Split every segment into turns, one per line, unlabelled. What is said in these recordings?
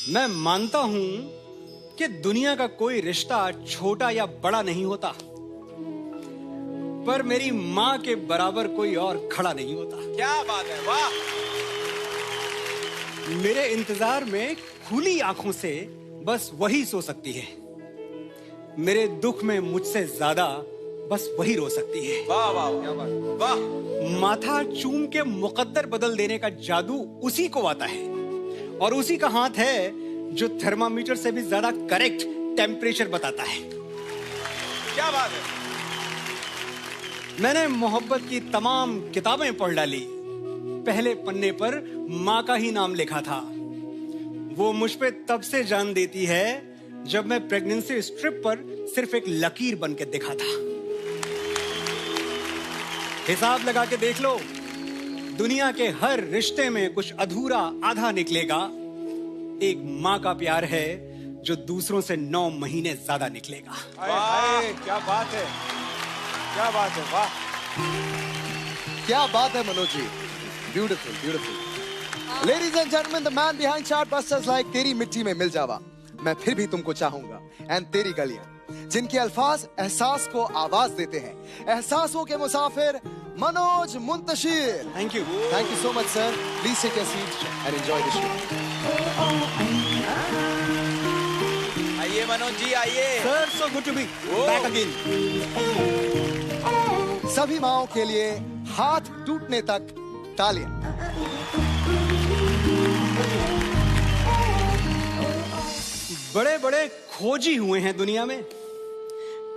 मैं मानता हूं कि दुनिया का कोई रिश्ता छोटा या बड़ा नहीं होता, पर मेरी मां के बराबर कोई और खड़ा नहीं होता।
क्या बात है, वाह।
मेरे इंतजार में खुली आंखों से बस वही सो सकती है। मेरे दुख में मुझसे ज्यादा बस वही रो सकती है।
वाह वाह वाह।
माथा चूम के मुकद्दर बदल देने का जादू उसी को आता है, और उसी का हाथ है जो थर्मामीटर से भी ज्यादा करेक्ट टेम्परेचर बताता है।
क्या बात है।
मैंने मोहब्बत की तमाम किताबें पढ़ डाली, पहले पन्ने पर माँ का ही नाम लिखा था। वो मुझ पे तब से जान देती है जब मैं प्रेगनेंसी स्ट्रिप पर सिर्फ एक लकीर बन के दिखा था। हिसाब लगा के देख लो, दुनिया के हर रिश्ते में कुछ अधूरा आधा निकलेगा। एक माँ का प्यार है जो दूसरों से 9 महीने ज्यादा निकलेगा।
क्या बात है, क्या बात है, वाह।
क्या बात है Manoj ji, beautiful beautiful. Ladies and gentleman, the man behind chartbusters like Teri Mitti में मिल जावा, मैं फिर भी तुमको चाहूंगा, एंड तेरी गलियां, जिनके अल्फाज एहसास को आवाज देते हैं। एहसासों के मुसाफिर Manoj Muntashir.
Thank you
so much sir. Please take your seat and enjoy the show.
आइए मनोज जी, आइए।
Sir, so good to be back again.
सभी माओं के लिए हाथ टूटने तक तालियां।
बड़े बड़े खोजी हुए हैं दुनिया में।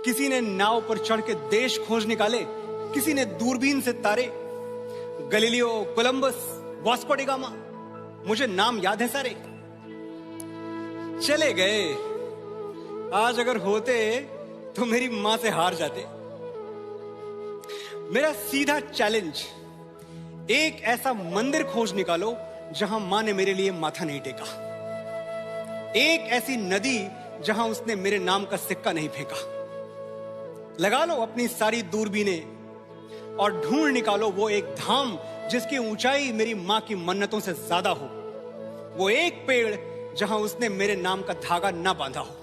किसी ने नाव पर चढ़ के देश खोज निकाले, किसी ने दूरबीन से तारे। Galileo, Columbus, Vasco D gamma, मुझे नाम याद है सारे। चले गए। आज अगर होते तो मेरी मां से हार जाते। मेरा सीधा चैलेंज, एक ऐसा मंदिर खोज निकालो जहां मां ने मेरे लिए माथा नहीं टेका। एक ऐसी नदी जहां उसने मेरे नाम का सिक्का नहीं फेंका। लगा लो अपनी सारी दूरबीनें और ढूंढ निकालो वो एक धाम जिसकी ऊंचाई मेरी मां की मन्नतों से ज्यादा हो। वो एक पेड़ जहां उसने मेरे नाम का धागा ना बांधा हो।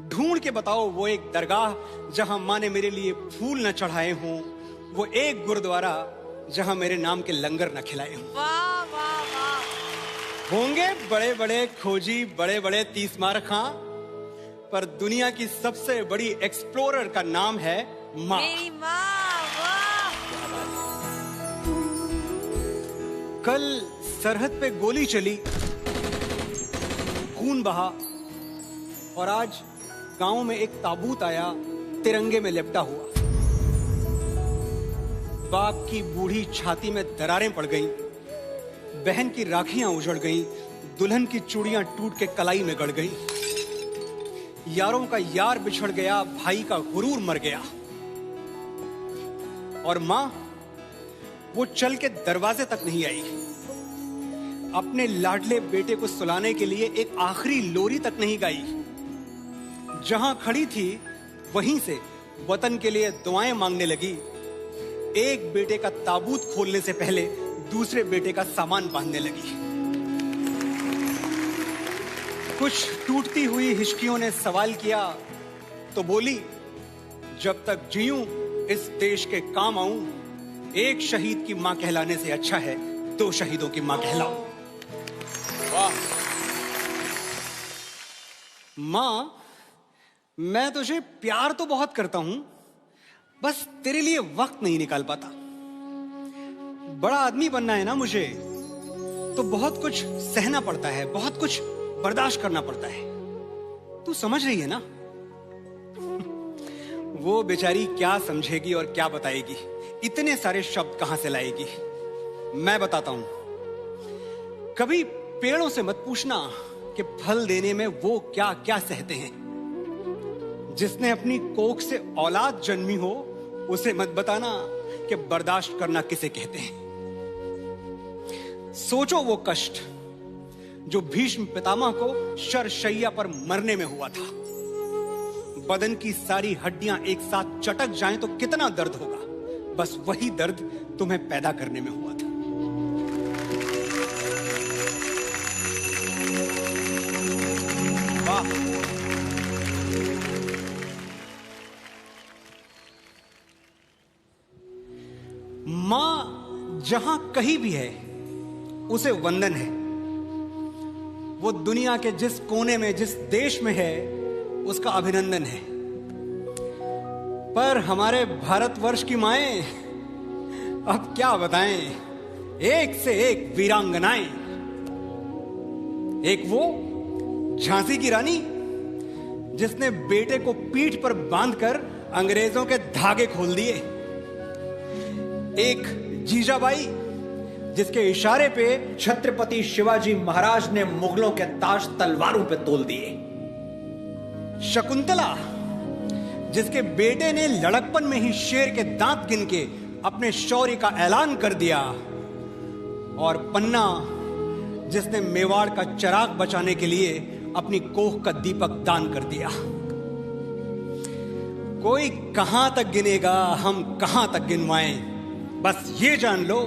ढूंढ के बताओ वो एक दरगाह जहां मां ने मेरे लिए फूल न चढ़ाए हों। वो एक गुरुद्वारा जहां मेरे नाम के लंगर न खिलाए हों।
वाह वाह वाह।
होंगे बड़े बड़े खोजी, बड़े बड़े तीसमार खां, पर दुनिया की सबसे बड़ी एक्सप्लोरर का नाम है मां।
मेरी माँ, वाह।
कल सरहद पे गोली चली, खून बहा, और आज गांव में एक ताबूत आया तिरंगे में लिपटा हुआ। बाप की बूढ़ी छाती में दरारें पड़ गईं, बहन की राखियां उजड़ गईं, दुल्हन की चूड़ियां टूट के कलाई में गड़ गईं। यारों का यार बिछड़ गया, भाई का गुरूर मर गया। और मां, वो चल के दरवाजे तक नहीं आई। अपने लाडले बेटे को सुलाने के लिए एक आखिरी लोरी तक नहीं गाई। जहां खड़ी थी वहीं से वतन के लिए दुआएं मांगने लगी। एक बेटे का ताबूत खोलने से पहले दूसरे बेटे का सामान बांधने लगी। कुछ टूटती हुई हिचकियों ने सवाल किया तो बोली, जब तक जीऊं इस देश के काम आऊं, एक शहीद की मां कहलाने से अच्छा है 2 शहीदों की मां कहलाऊं।
वाह।
मां, मैं तुझे प्यार तो बहुत करता हूं, बस तेरे लिए वक्त नहीं निकाल पाता। बड़ा आदमी बनना है ना मुझे, तो बहुत कुछ सहना पड़ता है, बहुत कुछ बर्दाश्त करना पड़ता है। तू समझ रही है ना? वो बेचारी क्या समझेगी और क्या बताएगी, इतने सारे शब्द कहां से लाएगी। मैं बताता हूं। कभी पेड़ों से मत पूछना कि फल देने में वो क्या क्या सहते हैं। जिसने अपनी कोख से औलाद जन्मी हो, उसे मत बताना कि बर्दाश्त करना किसे कहते हैं। सोचो वो कष्ट जो भीष्म पितामह को शरशैया पर मरने में हुआ था। बदन की सारी हड्डियां एक साथ चटक जाएं तो कितना दर्द होगा। बस वही दर्द तुम्हें पैदा करने में हुआ था।
वाह।
मां जहां कहीं भी है उसे वंदन है। वो दुनिया के जिस कोने में, जिस देश में है, उसका अभिनंदन है। पर हमारे भारतवर्ष की माएं, अब क्या बताएं, एक से एक वीरांगनाएं। एक वो झांसी की रानी जिसने बेटे को पीठ पर बांधकर अंग्रेजों के धागे खोल दिए। एक जीजाबाई जिसके इशारे पे छत्रपति शिवाजी महाराज ने मुगलों के ताज तलवारों पे तोल दिए। शकुंतला जिसके बेटे ने लड़कपन में ही शेर के दांत गिन के अपने शौर्य का ऐलान कर दिया। और पन्ना जिसने मेवाड़ का चिराग बचाने के लिए अपनी कोख का दीपक दान कर दिया। कोई कहां तक गिनेगा, हम कहां तक गिनवाएं। बस ये जान लो,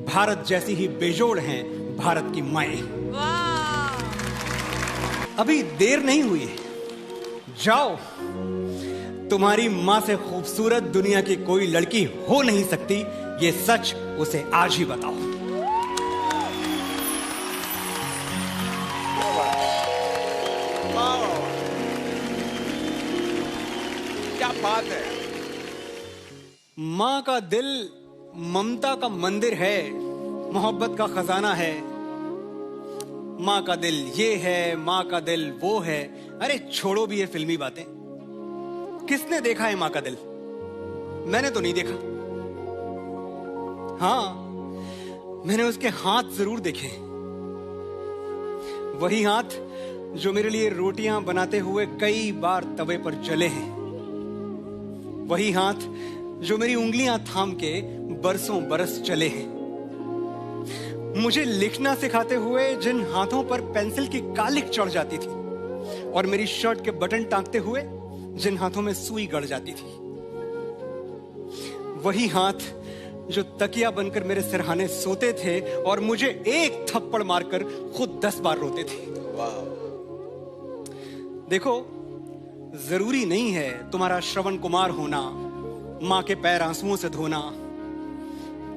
भारत जैसी ही बेजोड़ हैं भारत की माएं।
वाह।
अभी देर नहीं हुई है, जाओ। तुम्हारी मां से खूबसूरत दुनिया की कोई लड़की हो नहीं सकती, ये सच उसे आज ही बताओ।
वाह, क्या बात है।
मां का दिल ममता का मंदिर है, मोहब्बत का खजाना है। मां का दिल ये है, मां का दिल वो है। अरे छोड़ो भी ये फिल्मी बातें। किसने देखा है मां का दिल? मैंने तो नहीं देखा। हाँ, मैंने उसके हाथ जरूर देखे। वही हाथ जो मेरे लिए रोटियां बनाते हुए कई बार तवे पर जले हैं। वही हाथ जो मेरी उंगलियां थाम के बरसों बरस चले हैं। मुझे लिखना सिखाते हुए जिन हाथों पर पेंसिल की कालिक चढ़ जाती थी, और मेरी शर्ट के बटन टांगते हुए जिन हाथों में सुई गड़ जाती थी। वही हाथ जो तकिया बनकर मेरे सिरहाने सोते थे और मुझे एक थप्पड़ मारकर खुद 10 बार रोते थे। देखो, जरूरी नहीं है तुम्हारा श्रवण कुमार होना, मां के पैर आंसुओं से धोना,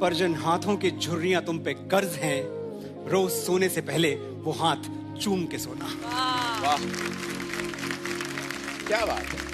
पर जिन हाथों की झुर्रियां तुम पे कर्ज हैं, रोज सोने से पहले वो हाथ चूम के सोना।
वाह, क्या बात है।